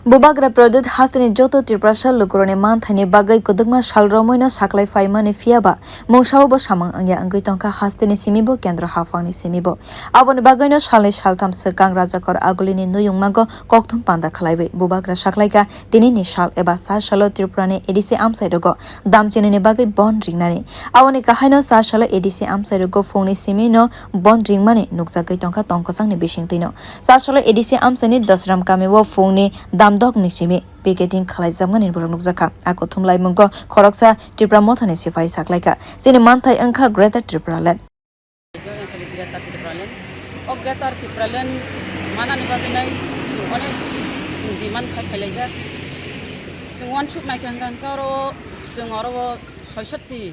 Bubagra product hastani joto Tipra lukurone manthani bagai kudugma shalromoino saklai faimani fiaba mongshao bo samang angya angui tongka hastani simibo kendra hafangni simibo aboni bagaino shalai shaltam sekang rajakor agulini nuyungmago kokthum panda khlaibe Bubagra saklaika tini ni shal eba sa shalo Tiprane edisi amsaidogo damchinini bagai bon ringnani aboni kahaino sa shalo edisi amsaidogo phungni simino bon ringmani nukjagai tongka tongkosangni bisingtino sa shalo edisi amsani dasram kamewo phungni dog ni simi picketing khwlai jamgani borok nukjaka kwthumlai mungo khoroksa Tipra motha ni sipai saklai ka sini manthai angkha grater Tipraland grater Tipraland mana ni baginai jingone diman khailaija jing wan chup mai kang karo jing oro 66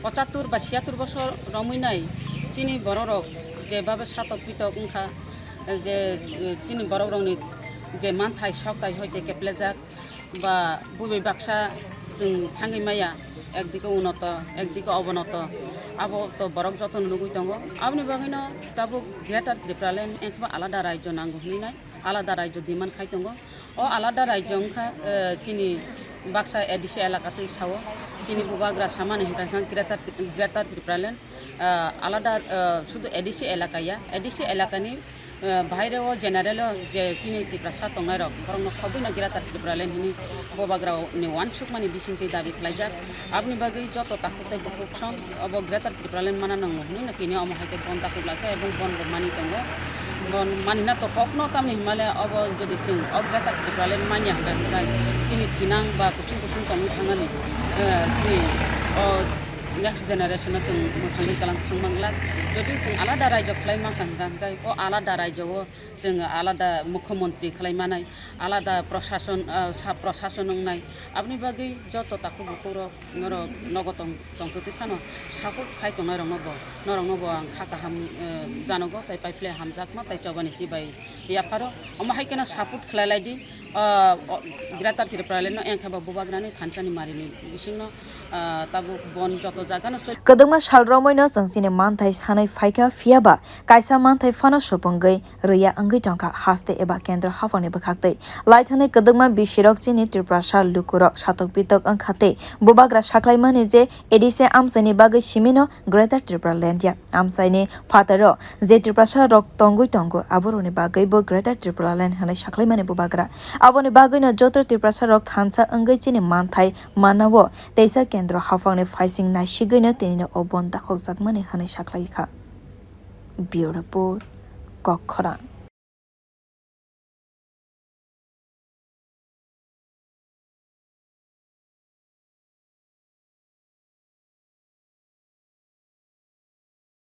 75 বা 76 বছর রমুইনাই চিনি বড়রক যেভাবে সাতক পিতক উংখা যে চিনি বড়রকনি যে মানথাই সকাই হইতে কেপ্লেজাক বা বুবে বাক্সা जों थाङै माया একদিকে উন্নত একদিকে অবনত আবো তো বরক যতন লুগুই দङ আপনি বাগিনো তাবো গ্রেটার Tipraland একবা আলাদা রাজ্য নাঙ্গো হইনাই আলাদা রাজ্য দিমান খাই দङ ও আলাদা রাজ্য ওংখা চিনি বাক্সা এডিসি এলাকাতে সাও চিনি বুবাগ্রা সামানে হিটাখান গ্রেটার Tipraland আলাদা শুধু এডিসি এলাকায়া এডিসি এলাকানি বাইরে ও জেনারেল যে চিনি Tipra সাতংনাই রক খরং খবইনা গ্রেটার Tipraland হিনি ববাগ্রাও নি ওয়ান সুক মানি বিসিংতি দাবি খাইজাক আপনি বাগै যত তাকতে বকসং অব গ্রেটার Tipraland মানা নং হনি না কিনি অম হাইতে বন তাকুলাকে এবং বন মানি দङ বন মানিনা তো কখনো তামনি হিমালয় অব যদি जों অ গ্রেটার Tipraland মানিয়া হাই চিনি থিনাং বা কুসুম কুসুম তংনি থাঙানি চিনি অ next generation जों मोथांनि कालां थांमांला যদি जों आलादा रायजो खालायमा गांगाय अ आलादा रायजो जों आलादा मुख्यमंत्री खालायमानाय आलादा प्रशासन नाय আপনি বাগै যত তাকু বকুর নর নগতম তংকতি খানো সাপোর্ট খাই তংনাय নরংনবো आं खाहाम जानगो ताइ पाइप्ले हामजाकमा ताइ चबानि सिबाय याफारो अमाहाय केना सापोर्ट खालायलायदि ग्रेटार Tipraland एंखाबा बुबाग्रानि थानसानि मारिनि बिसिंनो ताबो बन जत जागानो kadungma shalromoino jongsini manthai sanai phaika fiaba kaisa manthai fano sopongai ruya angui tongka haste eba kendra hafani bakhaktei laithane kadungma bisirok chini Tipra shal lukurok satok pitok angkhate bubagra saklaimani je edise amsani bagai simino grater Tipraland ya amsaini fataro je Tipra shal rok tongui tongo aboroni bagai bo grater Tipraland hanai saklaimani bubagra aboni bagai no jotor Tipra shal rok thansa angai chini manthai manawo teisa kendra hafangni faising na shigaina tini obon dakhok jakmani hanai saklaika beautiful kokhora